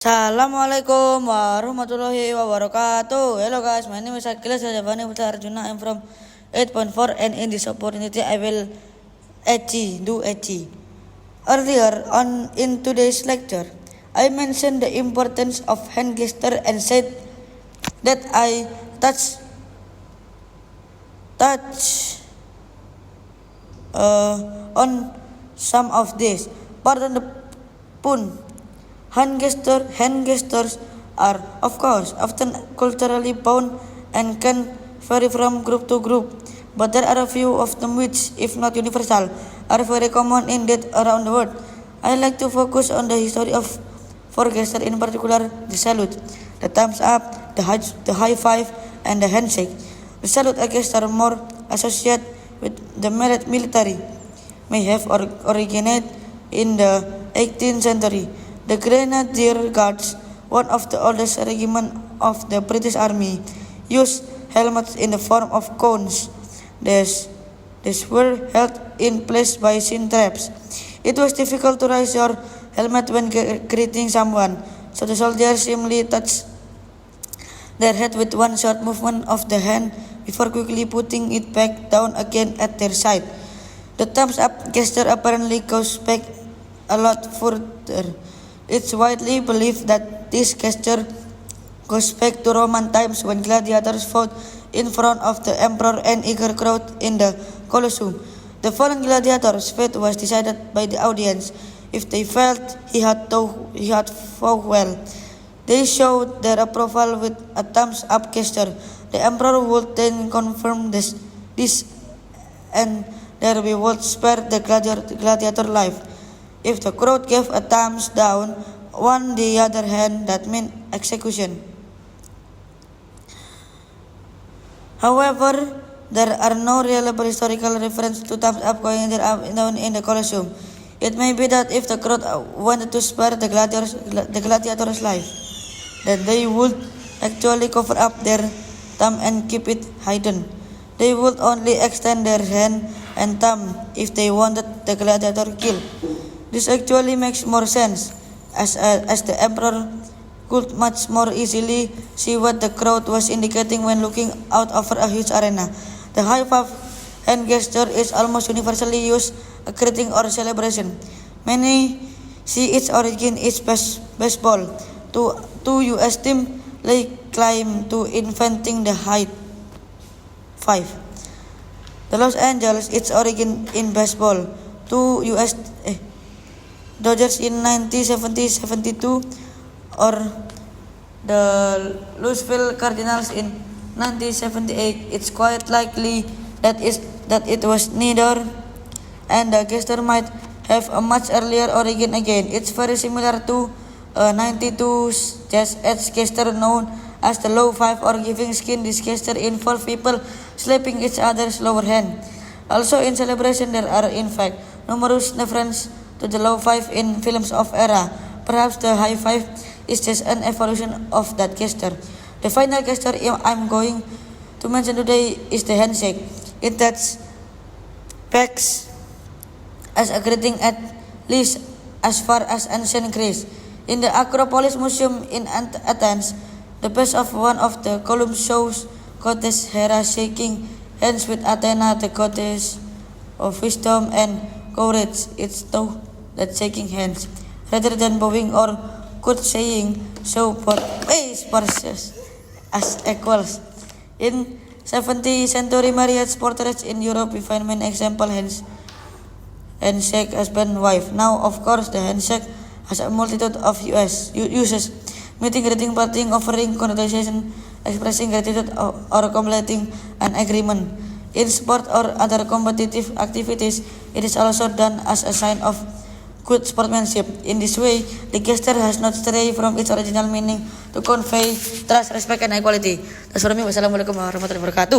Assalamualaikum warahmatullahi wabarakatuh. Hello guys, my name is Akila Sajavani Putra Arjuna. I'm from 8.4 and in this opportunity I will do HE. Earlier on in today's lecture, I mentioned the importance of hand gesture and said that I touch on some of this. Pardon the pun. Hand gestures are, of course, often culturally bound and can vary from group to group, but there are a few of them which, if not universal, are very common indeed around the world. I like to focus on the history of four gestures, in particular the salute, the thumbs up, the high five, and the handshake. The salute, a gesture more associated with the military, may have originated in the 18th century. The Grenadier Guards, one of the oldest regiments of the British Army, used helmets in the form of cones. These were held in place by shin straps. It was difficult to raise your helmet when greeting someone, so the soldiers simply touched their head with one short movement of the hand before quickly putting it back down again at their side. The thumbs up gesture apparently goes back a lot further. It's widely believed that this gesture goes back to Roman times when gladiators fought in front of the emperor and eager crowd in the Colosseum. The fallen gladiator's fate was decided by the audience. If they felt he had fought well, they showed their approval with a thumbs up gesture. The emperor would then confirm this and there we would spare the gladiator life. If the crowd gave a thumbs down, on the other hand, that meant execution. However, there are no reliable historical references to thumbs up going down in the Colosseum. It may be that if the crowd wanted to spare the gladiator's life, then they would actually cover up their thumb and keep it hidden. They would only extend their hand and thumb if they wanted the gladiator killed. This actually makes more sense, as the emperor could much more easily see what the crowd was indicating when looking out over a huge arena. The high five hand gesture is almost universally used a greeting or celebration. Many see its origin is baseball. Two U.S. teams lay claim to inventing the high five. The Los Angeles, its origin in baseball. Two U.S. Dodgers in 1970-72 or the Louisville Cardinals in 1978. It's quite likely that it was neither, and the gesture might have a much earlier origin again. It's very similar to a 92 Jazz Edge gesture known as the low five or giving skin. This gesture involves people slapping each other's lower hand. Also in celebration there are in fact numerous references to the low five in films of era. Perhaps the high five is just an evolution of that gesture. The final gesture I'm going to mention today is the handshake. It dates back as a greeting at least as far as ancient Greece. In the Acropolis Museum in Athens, the base of one of the columns shows goddess Hera shaking hands with Athena, the goddess of wisdom and courage. It's thought that shaking hands, rather than bowing or curtsying, show both ways versus as equals. In 17th century marriage portraits in Europe, we find many example handshake husband-wife. Now, of course, the handshake has a multitude of uses: meeting, greeting, parting, offering congratulations, expressing gratitude, or completing an agreement. In sport or other competitive activities, it is also done as a sign of good sportsmanship. In this way, the gesture has not strayed from its original meaning to convey trust, respect, and equality. That's for me. Wassalamualaikum warahmatullahi wabarakatuh.